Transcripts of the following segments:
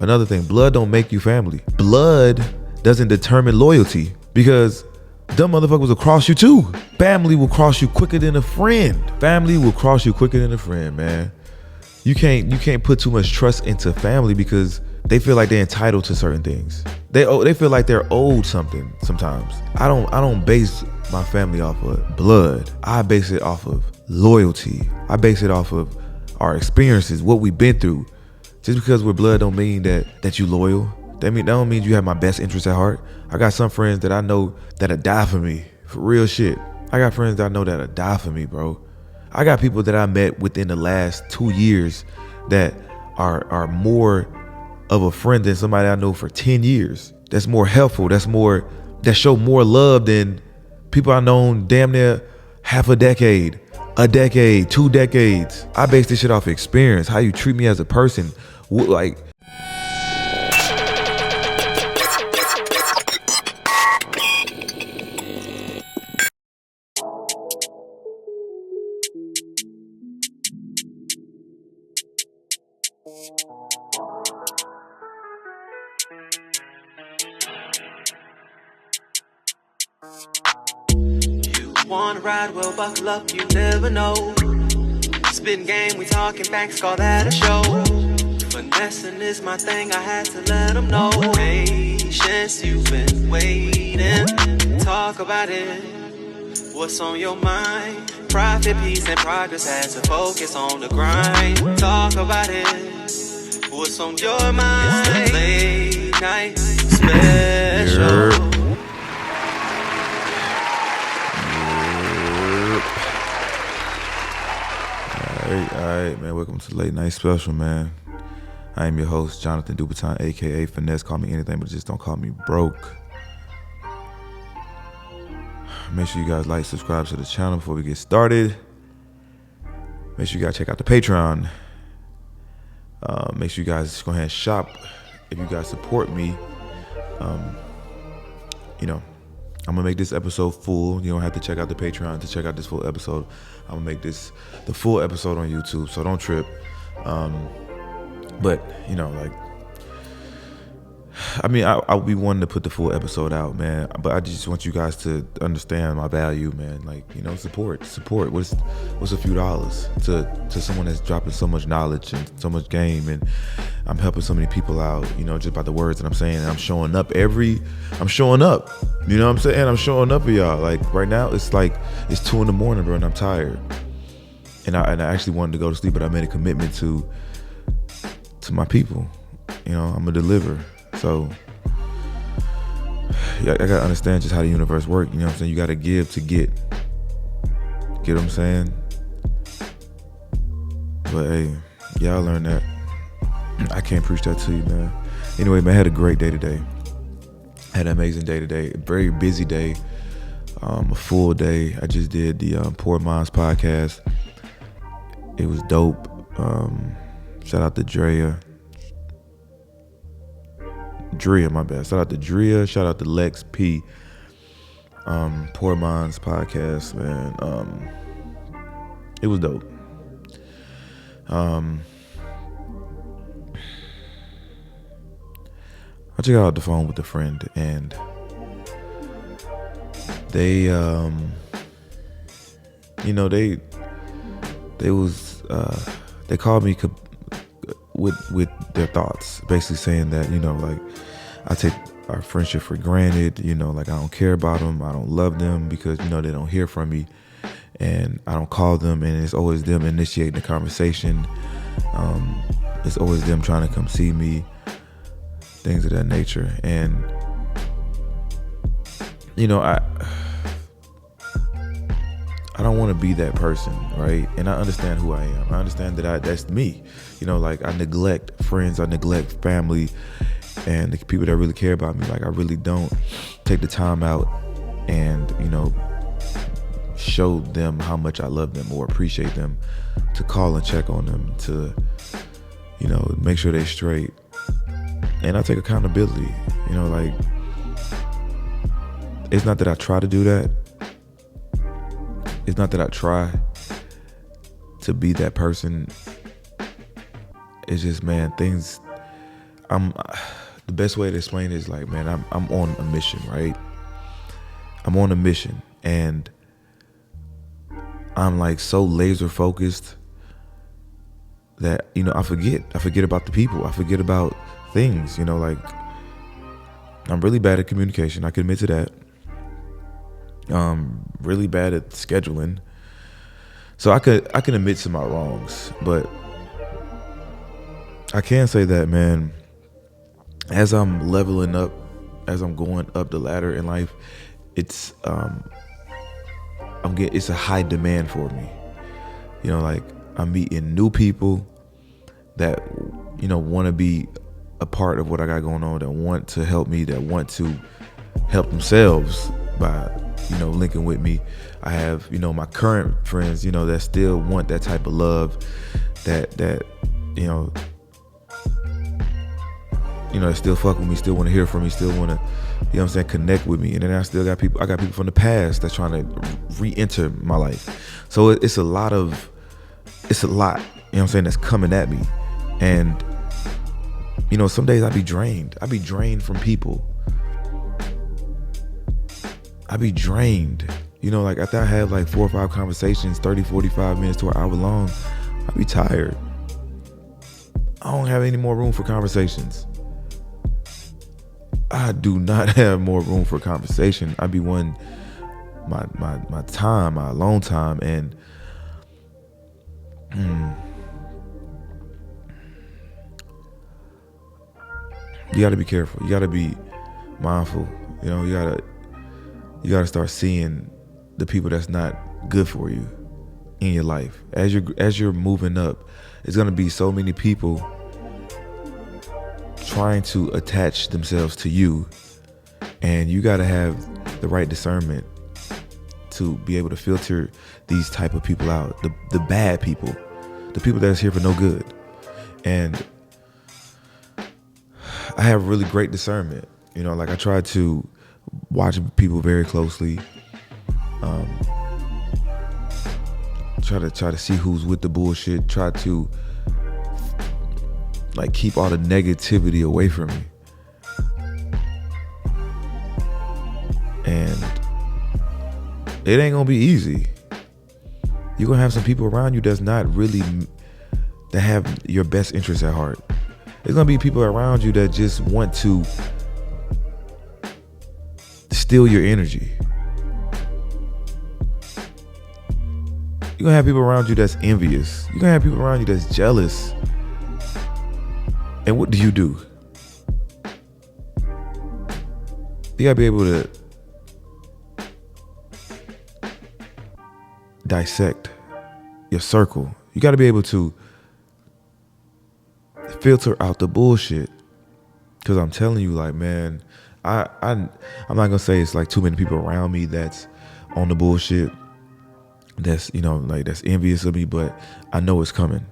Another thing, blood don't make you family. Blood doesn't determine loyalty, because them motherfuckers will cross you too. Family will cross you quicker than a friend. Family will cross you quicker than a friend, man. You can't put too much trust into family because they feel like they're entitled to certain things. They feel like they're owed something sometimes. I don't base my family off of blood. I base it off of loyalty. I base it off of our experiences, what we've been through. Just because we're blood don't mean that you loyal. That don't mean you have my best interest at heart. I got some friends that I know that'll die for me. For real shit. I got friends that I know that'll die for me, bro. I got people that I met within the last 2 years that are more of a friend than somebody I know for 10 years. That's more helpful. That show more love than people I've known damn near half a decade, 2 decades. I base this shit off experience. How you treat me as a person. Like, wanna ride, well buckle up, you never know. Spitting game, we talking facts, call that a show. Finessing is my thing, I had to let them know. Patience, you've been waiting. Talk about it, what's on your mind? Profit, peace, and progress has to focus on the grind. Talk about it, what's on your mind? It's the late night special. Alright, man. Welcome to the Late Night Special, man. I am your host, Jonathan Dubaton, aka Finesse. Call me anything, but just don't call me broke. Make sure you guys like, subscribe to the channel before we get started. Make sure you guys check out the Patreon. Make sure you guys go ahead and shop. If you guys support me, I'm gonna make this episode full. You don't have to check out the Patreon to check out this full episode. I'm gonna make this the full episode on YouTube, so don't trip. But I'll be wanting to put the full episode out, man. But I just want you guys to understand my value, man. Support. What's a few dollars to someone that's dropping so much knowledge and so much game, and I'm helping so many people out, just by the words that I'm saying. And I'm showing up. I'm showing up. You know what I'm saying? I'm showing up for y'all. Like right now, it's 2 a.m, bro, and I'm tired. And I actually wanted to go to sleep, but I made a commitment to my people. I'm gonna deliver. So I gotta understand just how the universe works. You know what I'm saying? You gotta give to get. Get what I'm saying? But hey, y'all learn that. I can't preach that to you, man. Anyway, man, I had a great day today. Had an amazing day today. A very busy day. A full day. I just did the Poor Minds podcast. It was dope. Shout out to Drea, my bad. Shout out to Drea. Shout out to Lex P. Poor Minds podcast, man. It was dope. I just got off the phone with a friend, and they called me with their thoughts, basically saying that I take our friendship for granted. I don't care about them, I don't love them because they don't hear from me, and I don't call them, and it's always them initiating the conversation. It's always them trying to come see me, things of that nature. And I don't want to be that person, right? And I understand who I am. I understand that that's me. I neglect friends, I neglect family, and the people that really care about me. I really don't take the time out and, show them how much I love them or appreciate them, to call and check on them, to, make sure they're straight. And I take accountability, it's not that I try to do that. It's not that I try to be that person. It's just, man, things, I'm the best way to explain it is like, man, I'm on a mission, right? I'm on a mission, and I'm like so laser focused that, you know, I forget about the people. I forget about things, you know, like I'm really bad at communication. I can admit to that. Really bad at scheduling. So I can admit to my wrongs, but I can say that, man, as I'm leveling up, as I'm going up the ladder in life, it's it's a high demand for me. You know, like I'm meeting new people that, you know, want to be a part of what I got going on, that want to help me, that want to help themselves by, you know, linking with me. I have, you know, my current friends, you know, that still want that type of love, that you know, that still fuck with me, still want to hear from me, still want to, you know what I'm saying, connect with me. And then I still got people, from the past that's trying to re-enter my life. So it's a lot, you know what I'm saying, that's coming at me. And, you know, some days I be drained from people. I be drained, you know, like after I have like 4 or 5 conversations, 30, 45 minutes to an hour long, I be tired. I don't have any more room for conversations. I do not have more room for conversation. I be wanting my time, my alone time, and you got to be careful. You got to be mindful. You know, you gotta start seeing the people that's not good for you in your life. As you're moving up, there's gonna be so many people trying to attach themselves to you, and you gotta have the right discernment to be able to filter these type of people out, the bad people, the people that's here for no good. And I have really great discernment. You know, like I try to watch people very closely. Try to see who's with the bullshit. Try to like keep all the negativity away from me. And it ain't gonna be easy. You're gonna have some people around you that have your best interests at heart. There's gonna be people around you that just want to steal your energy. You're gonna have people around you that's envious. You're gonna have people around you that's jealous. And what do? You gotta be able to dissect your circle. You gotta be able to filter out the bullshit. Cause I'm telling you, like, man, I'm not gonna say it's like too many people around me that's on the bullshit, that's, you know, like that's envious of me, but I know it's coming,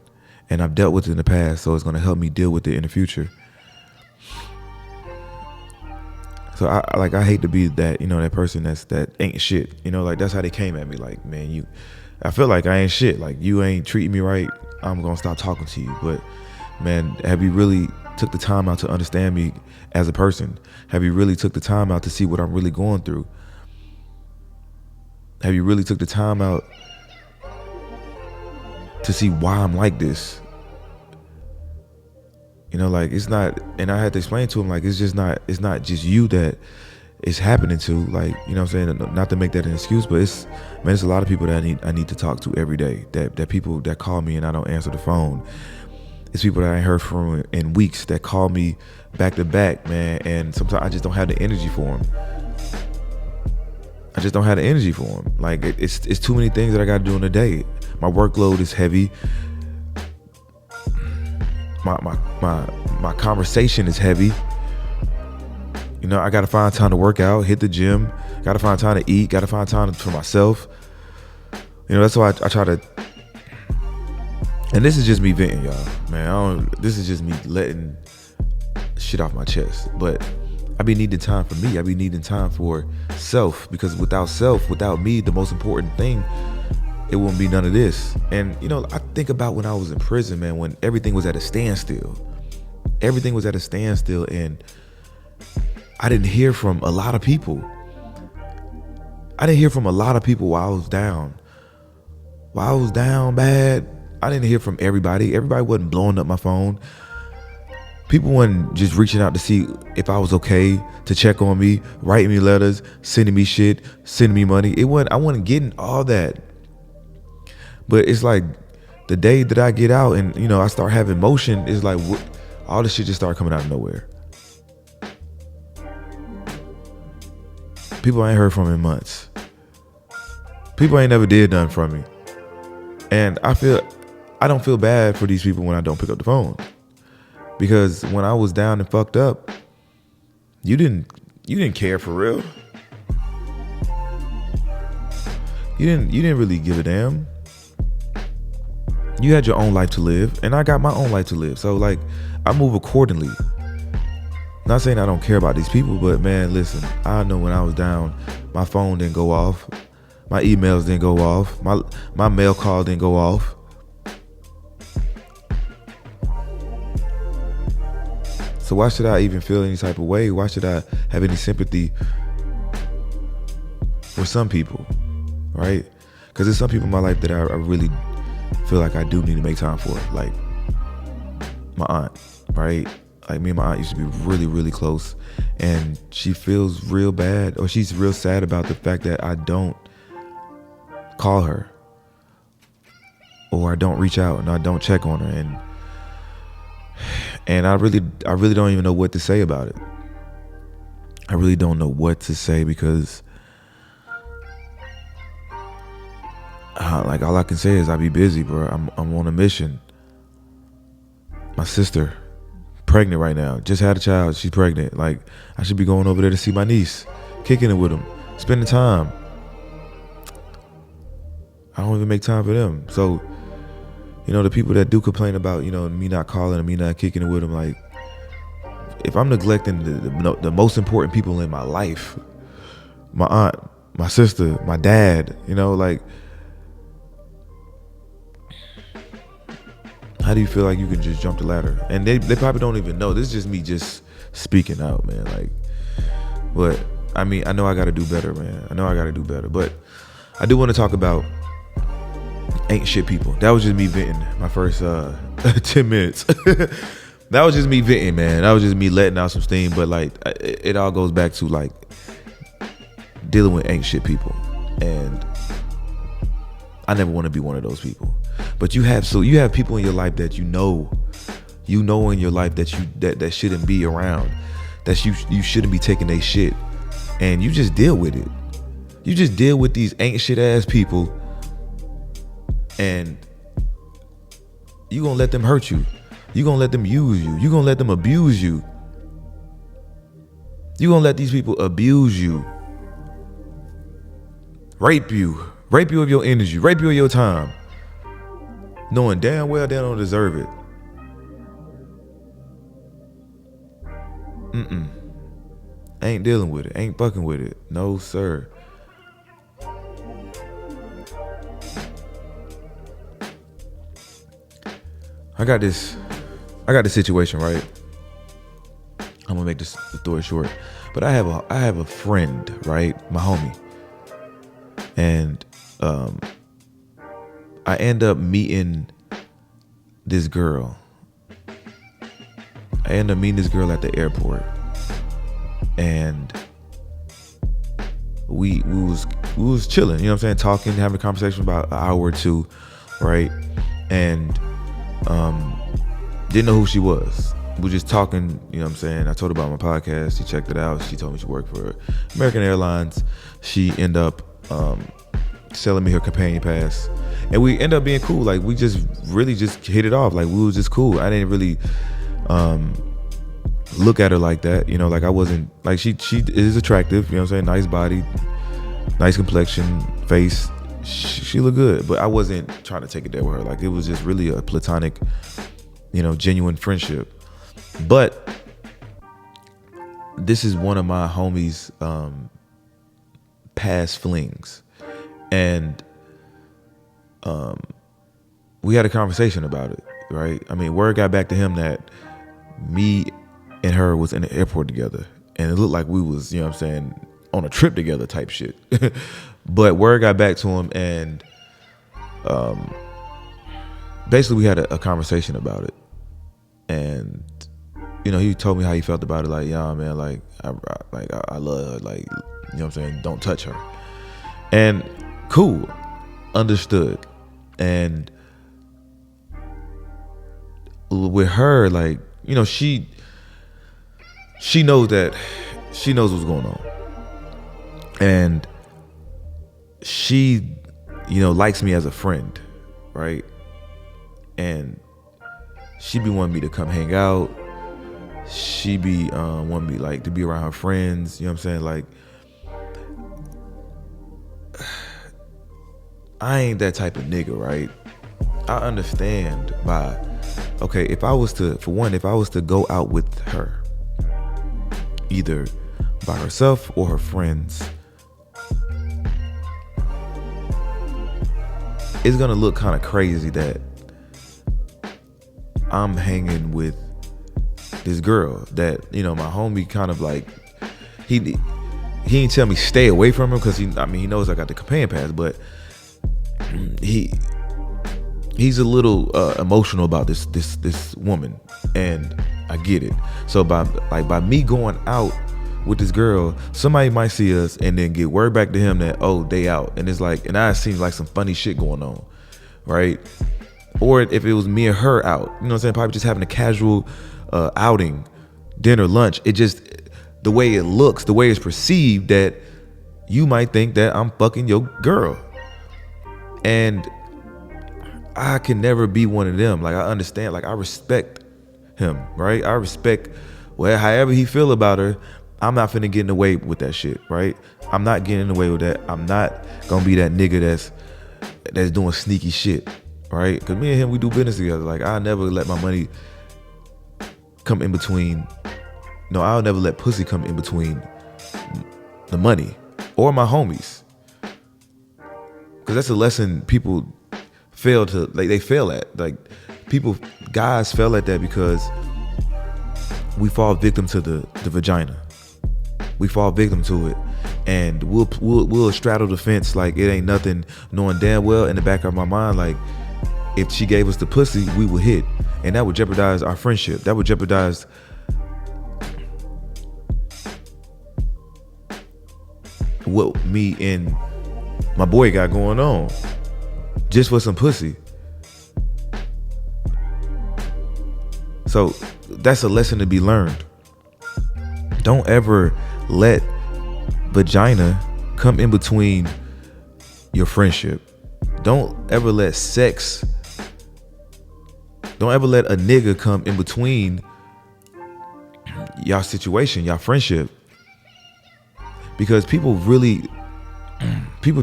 and I've dealt with it in the past, so it's gonna help me deal with it in the future. So I hate to be that, you know, that person that ain't shit, you know, like that's how they came at me, like, man, I feel like I ain't shit, like you ain't treating me right, I'm gonna stop talking to you. But man, have you really took the time out to understand me as a person? Have you really took the time out to see what I'm really going through? Have you really took the time out to see why I'm like this? You know, like it's not, and I had to explain to him, like, it's not just you that it's happening to, like, you know what I'm saying? Not to make that an excuse, but it's a lot of people that I need to talk to every day, that people that call me and I don't answer the phone. It's people that I ain't heard from in weeks that call me back to back, man, and sometimes I just don't have the energy for them. Like it's too many things that I got to do in a day. My workload is heavy. My conversation is heavy. You know, I got to find time to work out, hit the gym, got to find time to eat, got to find time for myself. You know, that's why I try to. And this is just me venting, y'all, man. This is just me letting shit off my chest. But I be needing time for me. I be needing time for self, because without me, the most important thing, it wouldn't be none of this. And, you know, I think about when I was in prison, man, when everything was at a standstill. everything was at a standstill, and I didn't hear from a lot of people. While I was down. While I was down bad, I didn't hear from everybody. Everybody wasn't blowing up my phone. People wasn't just reaching out to see if I was okay, to check on me, writing me letters, sending me shit, sending me money. I wasn't getting all that. But it's like the day that I get out and, you know, I start having motion, it's like all this shit just started coming out of nowhere. People I ain't heard from in months. People ain't never did nothing from me. And I don't feel bad for these people when I don't pick up the phone. Because when I was down and fucked up, you didn't care for real. You didn't really give a damn. You had your own life to live, and I got my own life to live. So like, I move accordingly. Not saying I don't care about these people, but man, listen, I know when I was down, my phone didn't go off, my emails didn't go off, my mail call didn't go off. So why should I even feel any type of way? Why should I have any sympathy for some people, right? Because there's some people in my life that I really feel like I do need to make time for, like my aunt, right? Like me and my aunt used to be really, really close, and she feels real bad, or she's real sad about the fact that I don't call her, or I don't reach out, and I don't check on her, and I really don't even know what to say about it. I really don't know what to say because like all I can say is I be busy, bro. I'm on a mission. My sister, pregnant right now, just had a child. She's pregnant. Like, I should be going over there to see my niece, kicking it with them, spending time. I don't even make time for them. So, you know, the people that do complain about, you know, me not calling and me not kicking it with them, like, if I'm neglecting the most important people in my life, my aunt, my sister, my dad, you know, like, how do you feel like you can just jump the ladder? And they probably don't even know. This is just me just speaking out, man. Like, but I mean, I know I got to do better, man. I know I got to do better. But I do want to talk about ain't shit people. That was just me venting my first 10 minutes. That was just me venting, man. That was just me letting out some steam. But like, it all goes back to like dealing with ain't shit people. And I never want to be one of those people. But you have people in your life that you know in your life that shouldn't be around, that you shouldn't be taking their shit, and you just deal with it. You just deal with these ain't shit ass people, and you gonna let them hurt you. You gonna let them use you. You gonna let them abuse you. You gonna let these people abuse you, rape you of your energy, rape you of your time, knowing damn well they don't deserve it. Ain't dealing with it. Ain't fucking with it. No, sir. I got this situation, right? I'm gonna make this story short. But I have a friend, right? My homie. And I end up meeting this girl. I end up meeting this girl at the airport, and we was chilling, you know what I'm saying, talking, having a conversation about an hour or two, right? And didn't know who she was. We were just talking, you know what I'm saying. I told her about my podcast. She checked it out. She told me she worked for American Airlines. She ended up selling me her companion pass, and we ended up being cool. Like, we just really just hit it off. Like, we was just cool. I didn't really look at her like that, you know. Like, I wasn't like, she is attractive, you know what I'm saying, nice body, nice complexion, face, she looked good, but I wasn't trying to take it there with her. Like, it was just really a platonic, you know, genuine friendship. But this is one of my homies' past flings, and we had a conversation about it, right? I mean, word got back to him that me and her was in the airport together, and it looked like we was, you know what I'm saying, on a trip together type shit. But word got back to him, and basically we had a conversation about it, and you know, he told me how he felt about it. Like, yeah, man, like I love her, like, you know what I'm saying, don't touch her. And cool, understood. And with her, like, you know, she knows what's going on, and she, you know, likes me as a friend, right? And she be wanting me to come hang out. She be wanting me, like, to be around her friends. You know what I'm saying? Like, I ain't that type of nigga, right? I understand okay, if I was to go out with her, either by herself or her friends, it's gonna look kind of crazy that I'm hanging with this girl that, you know, my homie kind of like, he didn't tell me stay away from him, because he knows I got the companion pass, but he's a little emotional about this woman, and I get it. So by me going out with this girl, somebody might see us and then get word back to him that, oh, they out, and it's like, and that seems like some funny shit going on, right? Or if it was me and her out, you know what I'm saying, probably just having a casual outing, dinner, lunch, it just, the way it looks, the way it's perceived, that you might think that I'm fucking your girl. And I can never be one of them. Like, I understand, like, I respect him, right? I respect, well, however he feel about her. I'm not finna get in the way with that shit, right? I'm not getting in the way with that. I'm not gonna be that nigga that's doing sneaky shit, right? Because me and him, we do business together. Like, I never let my money come in between. No, I'll never let pussy come in between the money or my homies. Because that's a lesson people fail to, like, they fail at. Like, guys fail at that because we fall victim to the vagina. We fall victim to it, and we'll straddle the fence like it ain't nothing, knowing damn well in the back of my mind, like, if she gave us the pussy, we would hit, and that would jeopardize our friendship. That would jeopardize what me and my boy got going on, just for some pussy. So that's a lesson to be learned. Don't ever let vagina come in between your friendship. Don't ever let a nigga come in between y'all situation, y'all friendship. Because people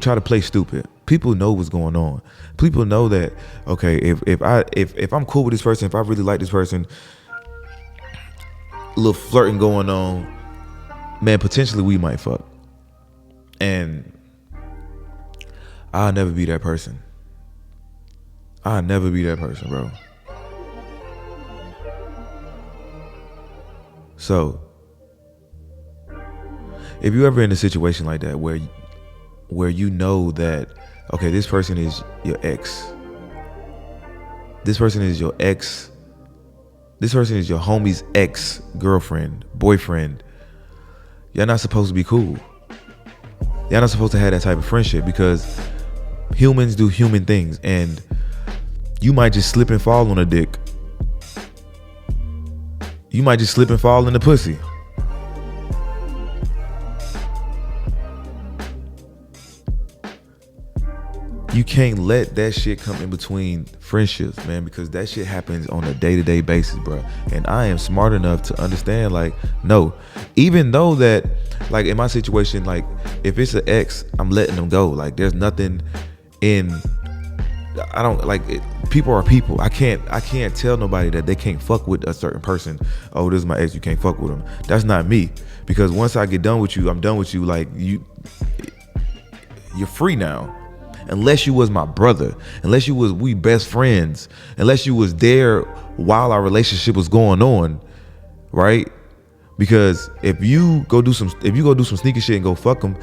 try to play stupid. People know what's going on. People know that, okay, if I'm cool with this person, if I really like this person, a little flirting going on, man, potentially we might fuck. And I'll never be that person. I'll never be that person, bro. So, if you're ever in a situation like that where you know that, okay, this person is your ex. This person is your ex. This person is your homie's ex, girlfriend, boyfriend. Y'all not supposed to be cool. Y'all not supposed to have that type of friendship, because humans do human things, and you might just slip and fall on a dick. You might just slip and fall in the pussy. You can't let that shit come in between friendships, man, because that shit happens on a day-to-day basis, bro. And I am smart enough to understand, like, no, even though that, like, in my situation, like, if it's an ex, I'm letting them go. Like, there's nothing I don't, like, people are people. I can't tell nobody that they can't fuck with a certain person. Oh, this is my ex, you can't fuck with them. That's not me. Because once I get done with you, I'm done with you. Like, you're free now. Unless you was my brother, unless we best friends, unless you was there while our relationship was going on, right? Because if you go do some sneaky shit and go fuck them,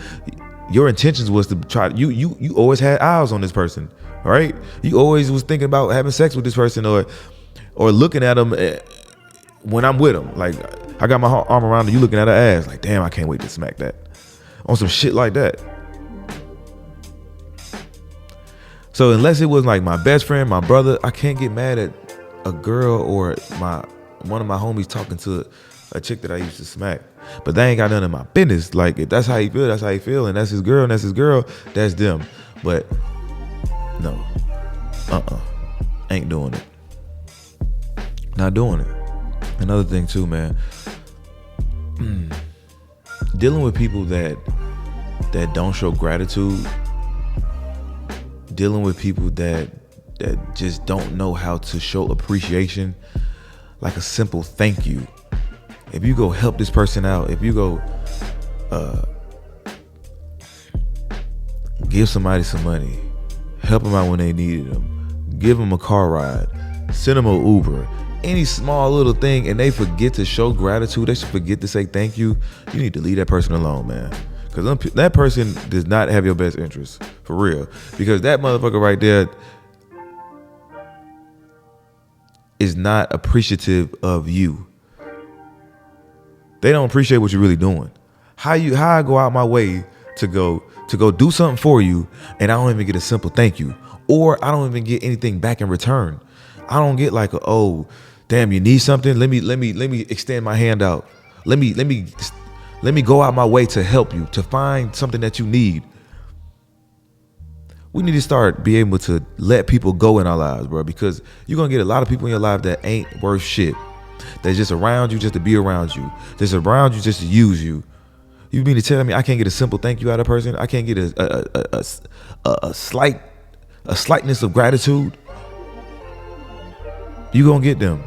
your intentions was to try. You always had eyes on this person, right? You always was thinking about having sex with this person or looking at them when I'm with them. Like I got my arm around her, you looking at her ass, like damn, I can't wait to smack that, on some shit like that. So unless it was like my best friend, my brother, I can't get mad at a girl or one of my homies talking to a chick that I used to smack. But they ain't got none of my business. Like if that's how you feel, that's how you feel, and that's his girl, that's them. But no, ain't doing it. Not doing it. Another thing too, man. Dealing with people that don't show gratitude. Dealing with people that just don't know how to show appreciation, like a simple thank you. If you go help this person out, if you go give somebody some money, help them out when they needed them, give them a car ride, send them an Uber, any small little thing, and they forget to show gratitude, they should forget to say thank you, you need to leave that person alone, man. Because that person does not have your best interest, for real. Because that motherfucker right there is not appreciative of you. They don't appreciate what you're really doing. How I go out my way to go do something for you, and I don't even get a simple thank you, or I don't even get anything back in return. I don't get like, oh, damn, you need something? Let me extend my hand out. Let me go out my way to help you, to find something that you need. We need to start being able to let people go in our lives, bro, because you're going to get a lot of people in your life that ain't worth shit. That's just around you just to be around you. Just around you just to use you. You mean to tell me I can't get a simple thank you out of a person? I can't get a slightness of gratitude? You going to get them.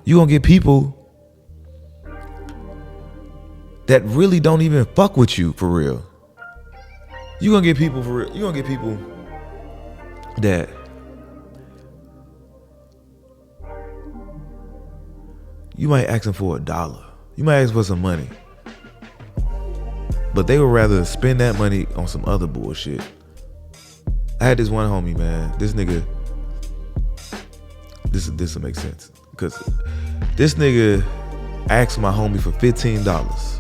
You going to get people that really don't even fuck with you for real. You gonna get people for real. You gonna get people that you might ask them for $1. You might ask for some money, but they would rather spend that money on some other bullshit. I had this one homie, man. This nigga. This will make sense because this nigga asked my homie for $15.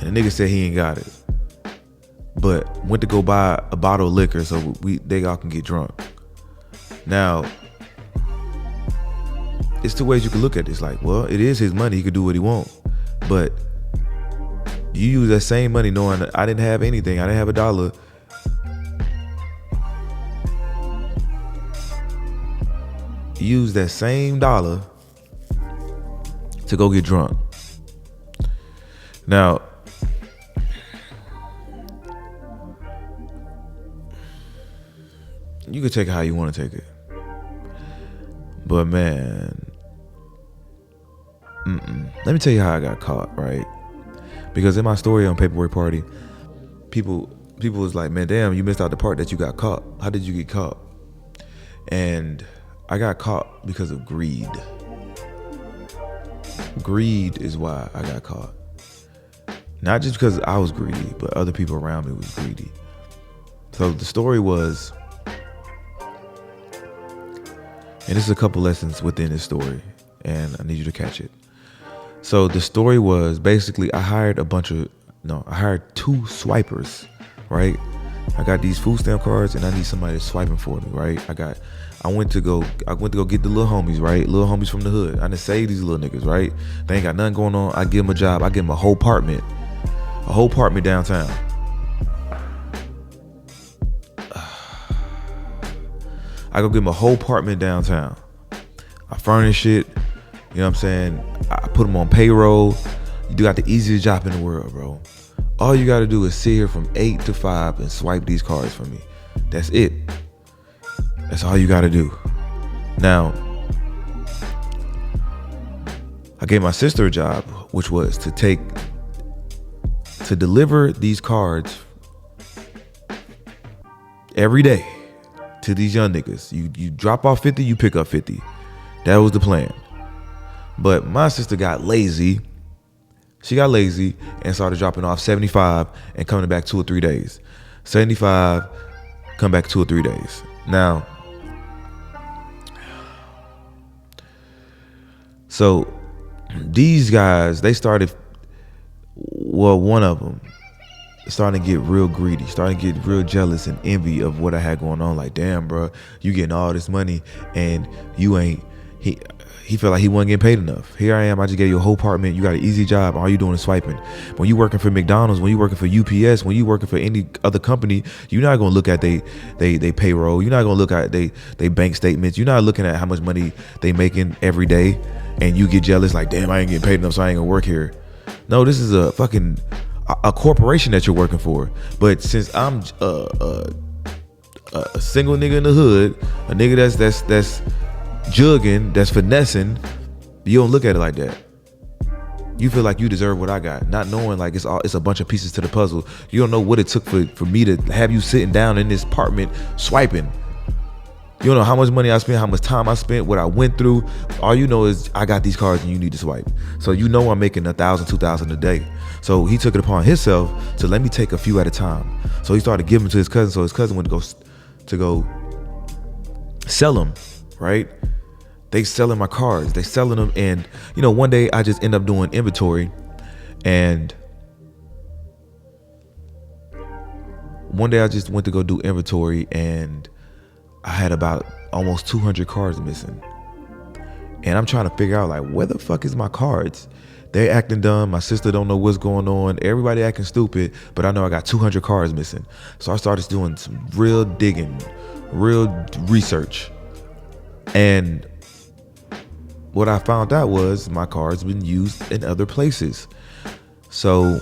And the nigga said he ain't got it, but went to go buy a bottle of liquor so they all can get drunk. Now, it's two ways you can look at this. Like, well, it is his money. He could do what he wants. But you use that same money knowing that I didn't have anything. I didn't have $1. Use that same dollar to go get drunk. Now, you can take it how you want to take it. But man, let me tell you how I got caught, right? Because in my story on Paperwork Party, people was like, man, damn, you missed out the part that you got caught. How did you get caught? And I got caught because of greed. Greed is why I got caught. Not just because I was greedy, but other people around me was greedy. So the story was, and this is a couple lessons within this story, and I need you to catch it. So the story was basically I hired two swipers, right? I got these food stamp cards and I need somebody to swipe them for me, right? I went to go get the little homies, right? Little homies from the hood. I done saved these little niggas, right? They ain't got nothing going on. I give them a job. I give them a whole apartment downtown. I go give them a whole apartment downtown. I furnish it. You know what I'm saying? I put them on payroll. You got the easiest job in the world, bro. All you got to do is sit here from 8 to 5 and swipe these cards for me. That's it. That's all you got to do. Now, I gave my sister a job, which was to deliver these cards every day to these young niggas. You drop off 50, you pick up 50. That was the plan. But my sister got lazy. She got lazy and started dropping off 75 and coming back 2 or 3 days. 75, come back 2 or 3 days. Now, so these guys, they started, well, one of them starting to get real greedy, starting to get real jealous and envy of what I had going on. Like, damn, bro, you getting all this money and you ain't, he felt like he wasn't getting paid enough. Here I am, I just gave you a whole apartment, you got an easy job, all you doing is swiping. When you working for McDonald's, when you working for UPS, when you working for any other company, you're not gonna look at they payroll, you're not gonna look at they bank statements, you're not looking at how much money they making every day, and you get jealous like, damn, I ain't getting paid enough, so I ain't gonna work here. No, this is a fucking a corporation that you're working for. But since I'm a single nigga in the hood, a nigga that's jugging, that's finessing, you don't look at it like that. You feel like you deserve what I got, not knowing like it's a bunch of pieces to the puzzle. You don't know what it took for me to have you sitting down in this apartment swiping. You don't know how much money I spent, how much time I spent, what I went through. All you know is I got these cards and you need to swipe. So you know I'm making 1,000, 2,000 a day. So he took it upon himself to let me take a few at a time. So he started giving to his cousin. So his cousin went to go sell them, right? They selling my cards. They selling them. And, you know, one day I just end up doing inventory. And one day I just went to go do inventory and I had about almost 200 cards missing. And I'm trying to figure out like, where the fuck is my cards? They acting dumb. My sister don't know what's going on. Everybody acting stupid, but I know I got 200 cards missing. So I started doing some real digging, real research. And what I found out was my cards been used in other places. So,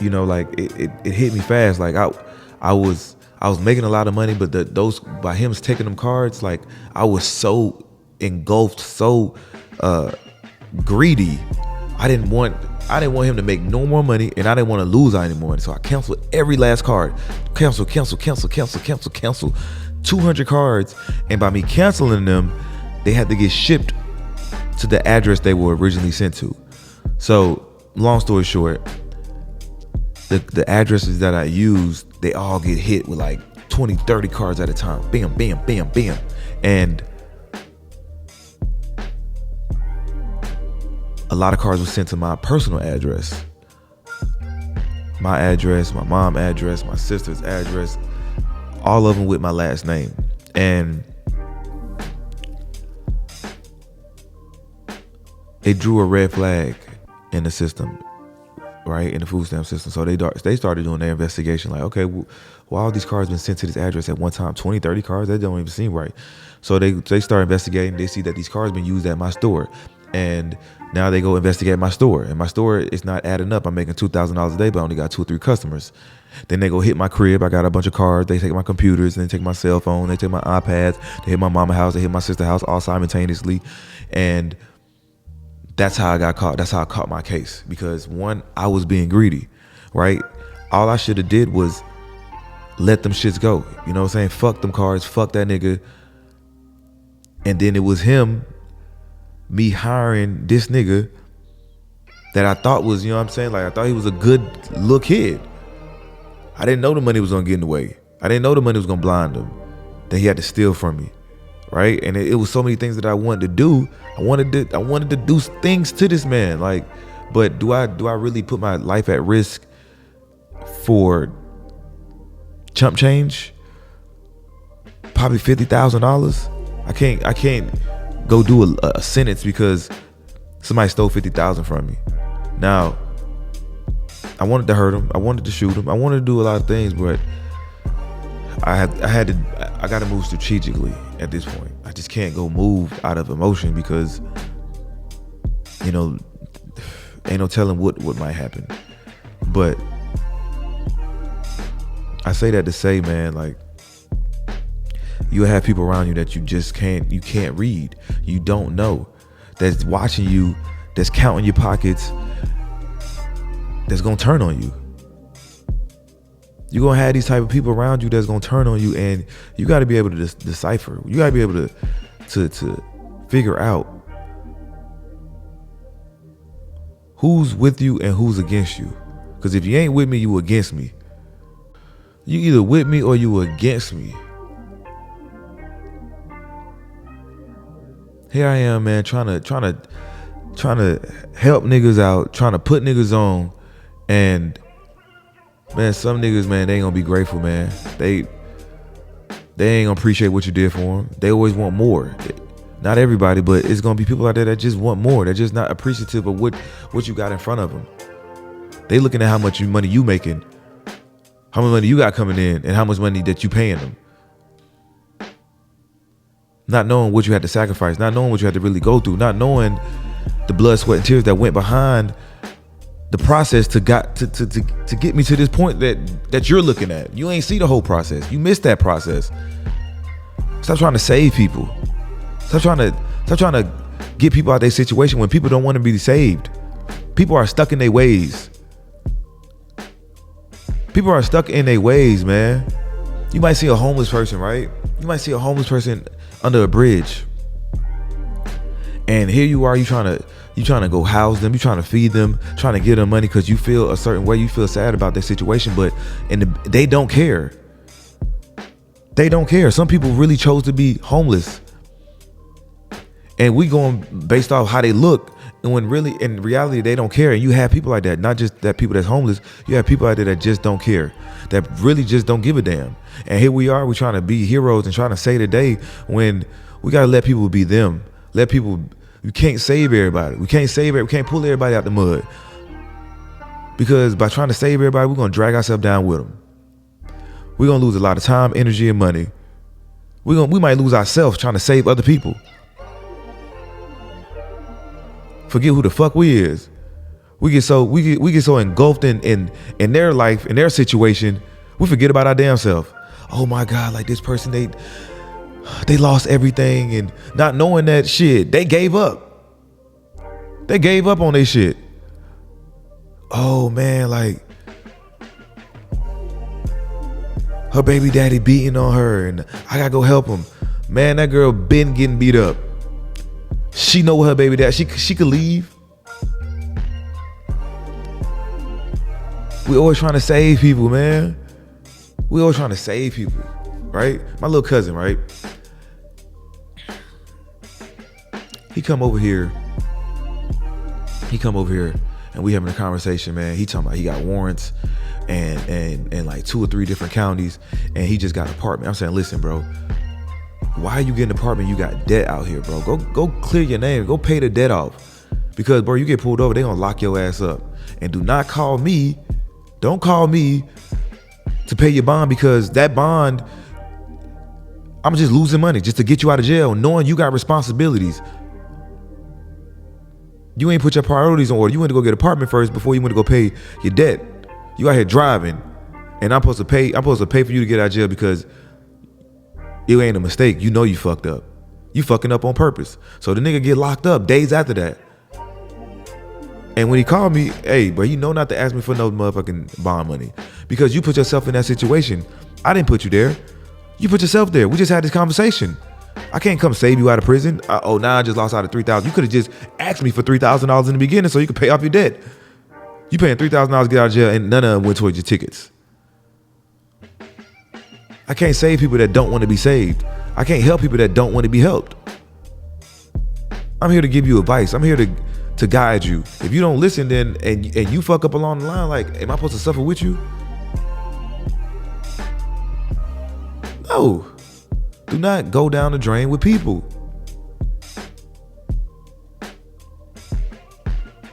you know, like it hit me fast. Like I was making a lot of money, but those by him taking them cards, like I was so engulfed, so greedy. I didn't want him to make no more money, and I didn't want to lose any more money. So I canceled every last card. Cancel. 200 cards, and by me canceling them, they had to get shipped to the address they were originally sent to. So, long story short, the addresses that I used, they all get hit with like 20, 30 cards at a time. Bam, bam, bam, bam. And a lot of cards were sent to my personal address. My address, my mom's address, my sister's address, all of them with my last name. And it drew a red flag in the system, right, in the food stamp system. So they started doing their investigation like, okay, well, why all these cards been sent to this address at one time? 20, 30 cards? That don't even seem right. So they start investigating. They see that these cards been used at my store. And now they go investigate my store. And my store is not adding up. I'm making $2,000 a day, but I only got 2 or 3 customers. Then they go hit my crib. I got a bunch of cards. They take my computers, and they take my cell phone. They take my iPads. They hit my mama's house. They hit my sister's house all simultaneously. And that's how I got caught. That's how I caught my case. Because one, I was being greedy, right? All I should have did was let them shits go. You know what I'm saying? Fuck them cards. Fuck that nigga. And then it was him, me hiring this nigga that I thought was, you know what I'm saying? Like, I thought he was a good little kid. I didn't know the money was gonna get in the way. I didn't know the money was gonna blind him, that he had to steal from me, right? And it was so many things that I wanted to do. I wanted to do things to this man, like, but do I really put my life at risk for chump change? Probably $50,000. I can't go do a sentence because somebody stole $50,000 from me. Now, I wanted to hurt him. I wanted to shoot him. I wanted to do a lot of things, but I got to move strategically at this point. I just can't go move out of emotion because, you know, ain't no telling what might happen. But I say that to say, man, like, you have people around you that you can't read. You don't know. That's watching you, that's counting your pockets, that's gonna turn on you. You're gonna have these type of people around you that's gonna turn on you, and you gotta be able to decipher. You gotta be able to figure out who's with you and who's against you. Because if you ain't with me, you against me. You either with me or you against me. Here I am, man, trying to help niggas out, trying to put niggas on, and man, some niggas, man, they ain't gonna be grateful, man. They ain't gonna appreciate what you did for them. They always want more. Not everybody, but it's gonna be people out there that just want more. They're just not appreciative of what you got in front of them. They looking at how much money you making, how much money you got coming in, and how much money that you paying them. Not knowing what you had to sacrifice, not knowing what you had to really go through, not knowing the blood, sweat, and tears that went behind the process to get me to this point that you're looking at. You ain't see the whole process. You missed that process. Stop trying to save people. Stop trying to get people out of their situation when people don't want to be saved. People are stuck in their ways. People are stuck in their ways, man. You might see a homeless person, right? You might see a homeless person under a bridge. And here you are, you trying to go house them, you trying to feed them, trying to get them money because you feel a certain way, you feel sad about their situation, but they don't care. They don't care. Some people really chose to be homeless. And we going based off how they look, and when really in reality they don't care. And you have people like that, not just that people that's homeless, you have people out there that just don't care, that really just don't give a damn. And here we are, we're trying to be heroes and trying to save the day when we gotta let people be them. Let people, you can't save everybody. We can't pull everybody out the mud. Because by trying to save everybody, we're gonna drag ourselves down with them. We're gonna lose a lot of time, energy, and money. We might lose ourselves trying to save other people. Forget who the fuck we is. We get so engulfed in their life, in their situation, we forget about our damn self. Oh my God, like this person, they lost everything, and not knowing that shit, they gave up. They gave up on their shit. Oh man, like her baby daddy beating on her and I gotta go help him. Man, that girl been getting beat up. She know what her baby dad, she could leave. We always trying to save people, man. We always trying to save people, right? My little cousin, right? He come over here and we having a conversation, man. He talking about he got warrants and like 2 or 3 different counties, and he just got an apartment. I'm saying, listen, bro, why are you getting an apartment? You got debt out here, bro. Go clear your name. Go pay the debt off. Because, bro, you get pulled over, they gonna lock your ass up. And do not call me. Don't call me to pay your bond, because that bond, I'm just losing money just to get you out of jail, knowing you got responsibilities. You ain't put your priorities in order. You went to go get an apartment first before you went to go pay your debt. You out here driving, and I'm supposed to pay for you to get out of jail because it ain't a mistake. You know you fucked up. You fucking up on purpose. So the nigga get locked up days after that. And when he called me, hey, bro, you know not to ask me for no motherfucking bond money, because you put yourself in that situation. I didn't put you there. You put yourself there. We just had this conversation. I can't come save you out of prison. Now I just lost out of $3,000. You could have just asked me for $3,000 in the beginning so you could pay off your debt. You paying $3,000 to get out of jail, and none of them went towards your tickets. I can't save people that don't want to be saved. I can't help people that don't want to be helped. I'm here to give you advice. I'm here to guide you. If you don't listen, then and you fuck up along the line, like, am I supposed to suffer with you? No. Do not go down the drain with people.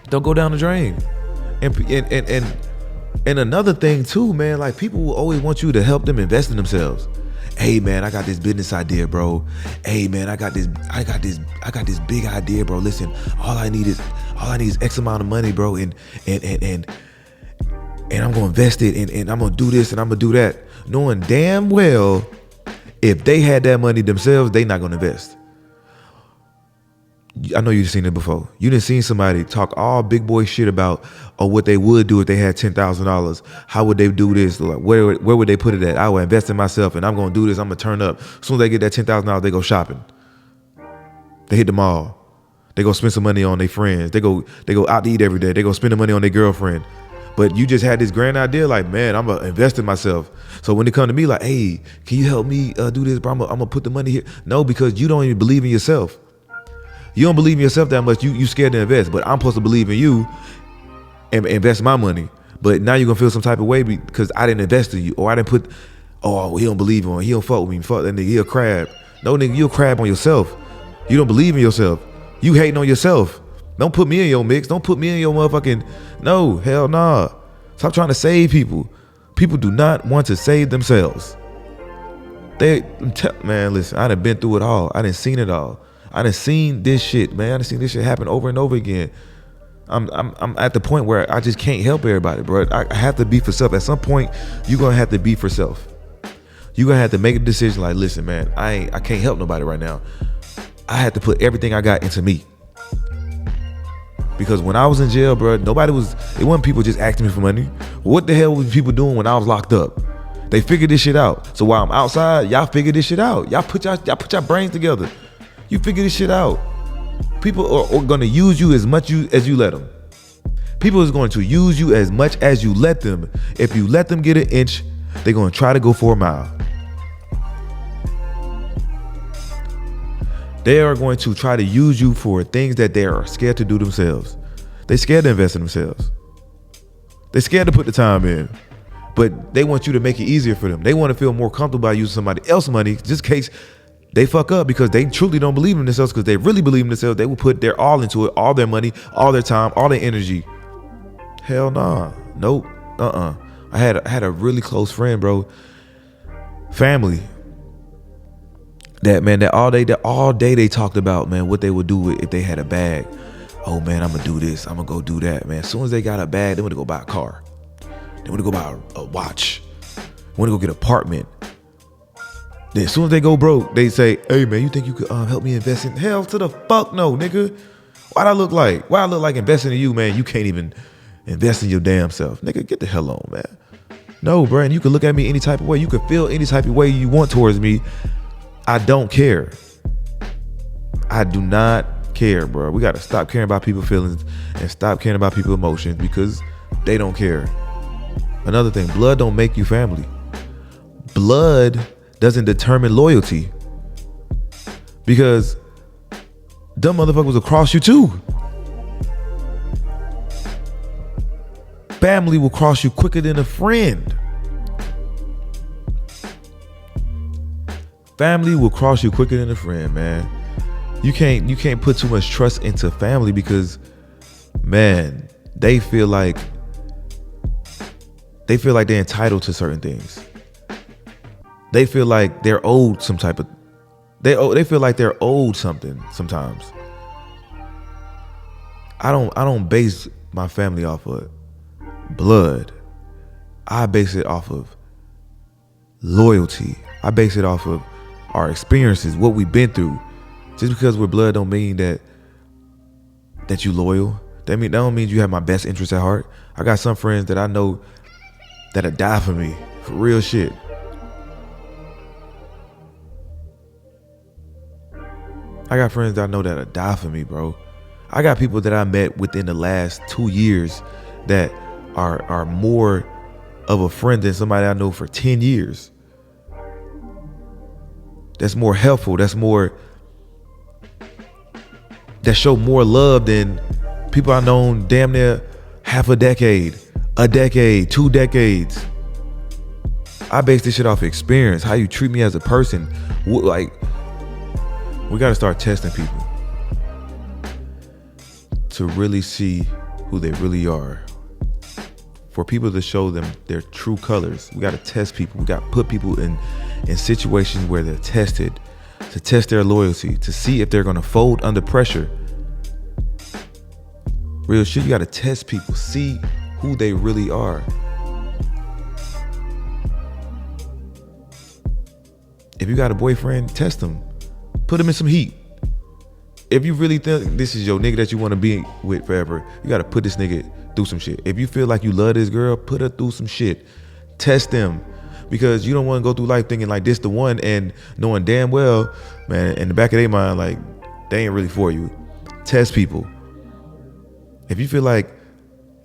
Don't go down the drain. And another thing too, man, like people will always want you to help them invest in themselves. Hey man, I got this business idea, bro. Hey man, I got this big idea, bro. Listen, all I need is X amount of money, bro, and I'm gonna invest it, and I'm gonna do this and I'm gonna do that, knowing damn well if they had that money themselves, they not gonna invest. I know you've seen it before. You done seen somebody talk all big boy shit about what they would do if they had $10,000. How would they do this? Like, where would they put it at? I would invest in myself, and I'm gonna do this. I'm gonna turn up. As soon as they get that $10,000, they go shopping. They hit the mall. They go spend some money on their friends. They go out to eat every day. They go spend the money on their girlfriend. But you just had this grand idea like, man, I'm gonna invest in myself. So when they come to me like, hey, can you help me do this, bro? I'm gonna put the money here. No, because you don't even believe in yourself. You don't believe in yourself that much. You scared to invest. But I'm supposed to believe in you and invest my money. But now you're gonna feel some type of way because I didn't invest in you, or I didn't put, oh, he don't believe in me, he don't fuck with me, fuck that nigga, he a crab. No, nigga, you a crab on yourself. You don't believe in yourself. You hating on yourself. Don't put me in your mix. Don't put me in your motherfucking, no, hell nah. Stop trying to save people. People do not want to save themselves. Man, listen, I done been through it all. I done seen it all. I done seen this shit, man. I done seen this shit happen over and over again. I'm at the point where I just can't help everybody, bro. I have to be for self. At some point, you're gonna have to be for self. You're gonna have to make a decision like, listen, man, I can't help nobody right now. I had to put everything I got into me. Because when I was in jail, bro, it wasn't people just asking me for money. What the hell was people doing when I was locked up? They figured this shit out. So while I'm outside, y'all figure this shit out. Y'all put your brains together. You figure this shit out. People are going to use you as much as you let them. People is going to use you as much as you let them. If you let them get an inch, they're going to try to go for a mile. They are going to try to use you for things that they are scared to do themselves. They're scared to invest in themselves. They're scared to put the time in. But they want you to make it easier for them. They want to feel more comfortable by using somebody else's money just in case they fuck up, because they truly don't believe in themselves. Because they really believe in themselves, they will put their all into it, all their money, all their time, all their energy. Hell nah. Nope. I had a really close friend, bro. Family. That all day they talked about, man, what they would do if they had a bag. Oh man, I'm gonna do this. I'm gonna go do that, man. As soon as they got a bag, they want to go buy a car. They want to go buy a watch. They want to go get an apartment. Then as soon as they go broke, they say, hey man, you think you could help me invest in? Hell to the fuck no, nigga. Why I look like investing in you, man? You can't even invest in your damn self. Nigga, get the hell on, man. No, bro, and you can look at me any type of way. You can feel any type of way you want towards me. I don't care. I do not care, bro. We got to stop caring about people's feelings and stop caring about people's emotions because they don't care. Another thing, blood don't make you family. Blood doesn't determine loyalty, because dumb motherfuckers will cross you too. Family will cross you quicker than a friend. Family will cross you quicker than a friend, man. You can't put too much trust into family because, man, they feel like they're entitled to certain things. They feel like they're owed some type of. They feel like they're owed something sometimes. I don't base my family off of blood. I base it off of loyalty. I base it off of our experiences, what we've been through. Just because we're blood don't mean that you loyal. That don't mean you have my best interest at heart. I got some friends that I know that'll die for me, for real shit. I got friends that I know that'll die for me, bro. I got people that I met within the last 2 years that are more of a friend than somebody I know for 10 years. That's more helpful. That show more love than people I've known damn near half a decade, 2 decades. I base this shit off experience, how you treat me as a person. Like, we got to start testing people to really see who they really are. For people to show them their true colors, we got to test people. We got to put people in situations where they're tested, to test their loyalty, to see if they're going to fold under pressure. Real shit, you got to test people, see who they really are. If you got a boyfriend, test them. Put him in some heat. If you really think this is your nigga that you want to be with forever, you got to put this nigga through some shit. If you feel like you love this girl, put her through some shit. Test them. Because you don't want to go through life thinking like this the one and knowing damn well, man, in the back of their mind, like, they ain't really for you. test people. If you feel like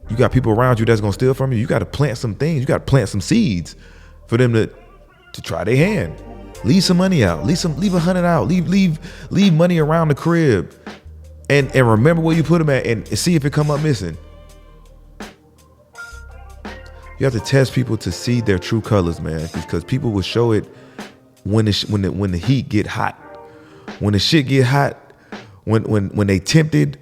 you got people around you that's gonna steal from you, you got to plant some things. You got to plant some seeds for them to try their hand. Leave some money out. Leave $100 out. Leave money around the crib, and remember where you put them at, and see if it come up missing. You have to test people to see their true colors, man, because people will show it when the heat get hot, when the shit get hot, when they tempted.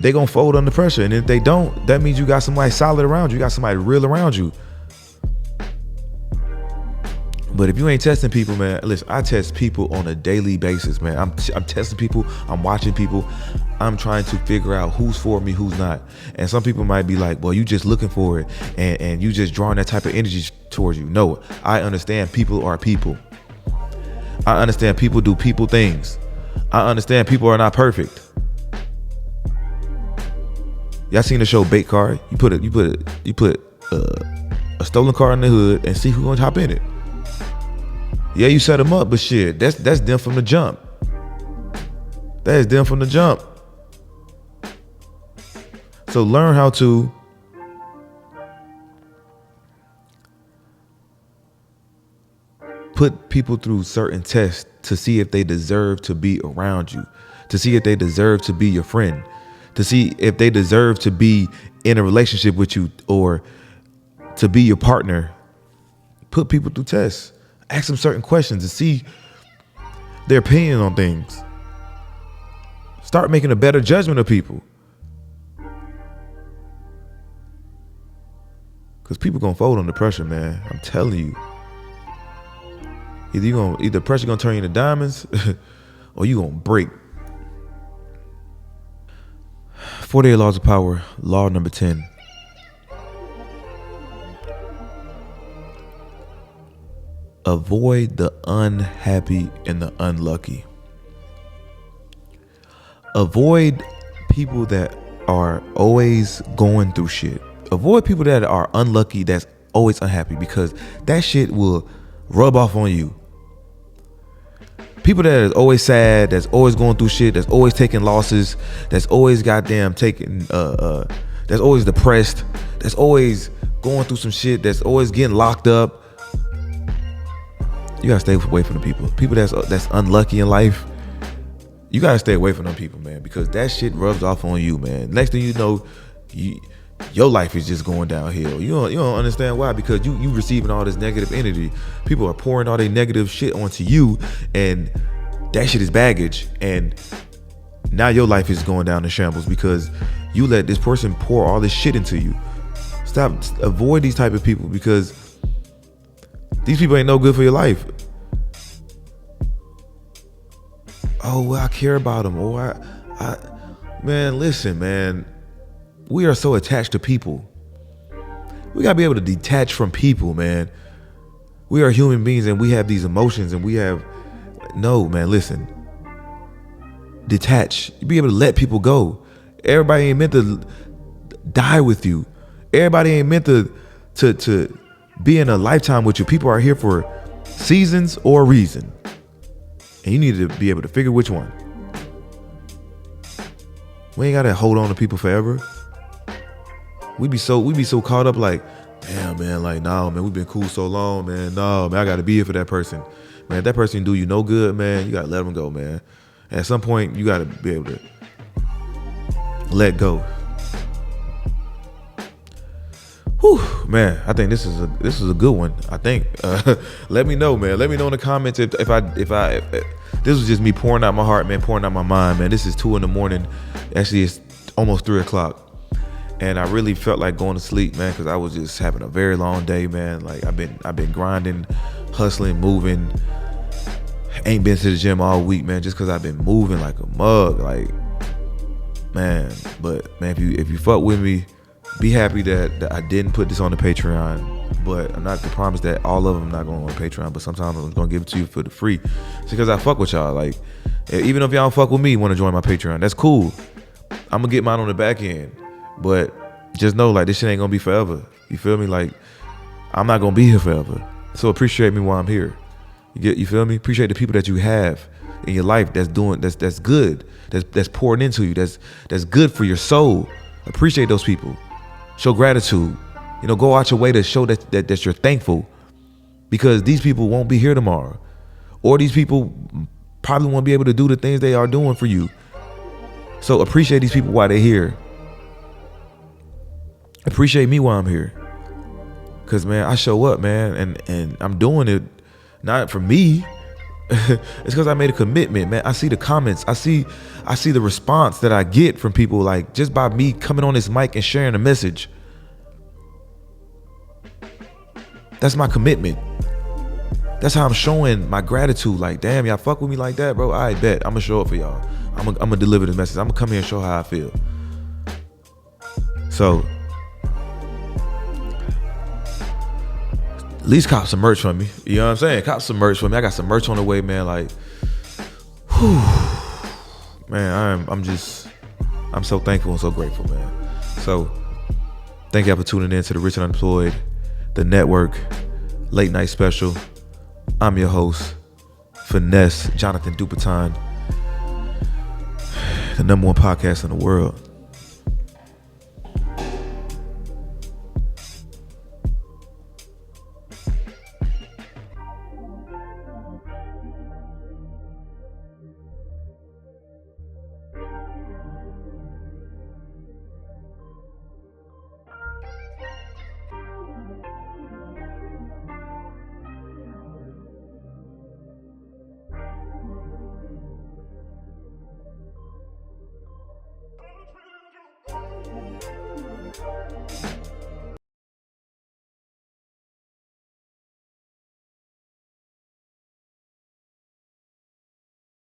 They gonna fold under pressure, and if they don't, that means you got somebody solid around you. You got somebody real around you. But if you ain't testing people, man, listen, I test people on a daily basis, man. I'm testing people. I'm watching people. I'm trying to figure out who's for me, who's not. And some people might be like, well, you just looking for it, and you just drawing that type of energy towards you. No, I understand people are people. I understand people do people things. I understand people are not perfect. Y'all seen the show Bait Car? You put a stolen car in the hood and see who's gonna hop in it. Yeah, you set them up, but shit, that's them from the jump. That is them from the jump. So learn how to put people through certain tests to see if they deserve to be around you, to see if they deserve to be your friend, to see if they deserve to be in a relationship with you or to be your partner. Put people through tests. Ask them certain questions to see their opinion on things. Start making a better judgment of people. Because people gonna fold under pressure, man. I'm telling you. Either pressure gonna turn you into diamonds or you gonna break. 48 laws of power. Law number 10. Avoid the unhappy and the unlucky. Avoid people that are always going through shit. Avoid people that are unlucky, that's always unhappy, because that shit will rub off on you. People that is always sad, that's always going through shit, that's always taking losses, that's always goddamn taking, that's always depressed, that's always going through some shit, that's always getting locked up. You gotta stay away from the people. People that's unlucky in life. You gotta stay away from them people, man, because that shit rubs off on you, man. Next thing you know, your life is just going downhill. You don't understand why, because you receiving all this negative energy. People are pouring all their negative shit onto you, and that shit is baggage. And now your life is going down in shambles because you let this person pour all this shit into you. Avoid these type of people, because these people ain't no good for your life. Oh, well, I care about them. Oh, I man, listen, man. We are so attached to people. We gotta be able to detach from people, man. We are human beings and we have these emotions and no, man, listen. Detach. You be able to let people go. Everybody ain't meant to die with you. Everybody ain't meant to be in a lifetime with you. People are here for seasons or a reason. And you need to be able to figure which one. We ain't gotta hold on to people forever. We be so caught up like, damn, man, like, nah, man, we've been cool so long, man. No, man, I gotta be here for that person. Man, if that person do you no good, man, you gotta let them go, man. At some point, you gotta be able to let go. Whew, man, I think this is a good one. I think. Let me know, man. Let me know in the comments if this was just me pouring out my heart, man, pouring out my mind, man. This is 2 a.m. Actually, it's almost 3 o'clock. And I really felt like going to sleep, man, because I was just having a very long day, man. Like I've been grinding, hustling, moving. Ain't been to the gym all week, man, just because I've been moving like a mug. Like, man, but man, if you fuck with me, be happy that I didn't put this on the Patreon. But I'm not to promise that all of them not going on Patreon, but sometimes I'm gonna give it to you for the free. It's because I fuck with y'all. Like, even if y'all don't fuck with me, want to join my Patreon, that's cool. I'm gonna get mine on the back end. But just know, like, this shit ain't gonna be forever. You feel me? Like, I'm not gonna be here forever. So appreciate me while I'm here. You feel me? Appreciate the people that you have in your life that's good, that's pouring into you, that's good for your soul. Appreciate those people. Show gratitude. Go out your way to show that you're thankful, because these people won't be here tomorrow, or these people probably won't be able to do the things they are doing for you. So appreciate these people while they're here. Appreciate me while I'm here. Cause man, I show up, man, and I'm doing it not for me. It's because I made a commitment, man. I see the comments. I see the response that I get from people, like, just by me coming on this mic and sharing a message. That's my commitment. That's how I'm showing my gratitude. Like, damn, y'all fuck with me like that, bro. I bet I'm gonna show up for y'all. I'm gonna deliver the message. I'm gonna come here and show how I feel. So at least cop some merch from me. You know what I'm saying? Cop some merch from me. I got some merch on the way, man. Like, whew, man, I'm so thankful and so grateful, man. So thank y'all for tuning in to the Rich and Unemployed, the network, late night special. I'm your host, Finesse Jonathan Dupatin, the #1 podcast in the world.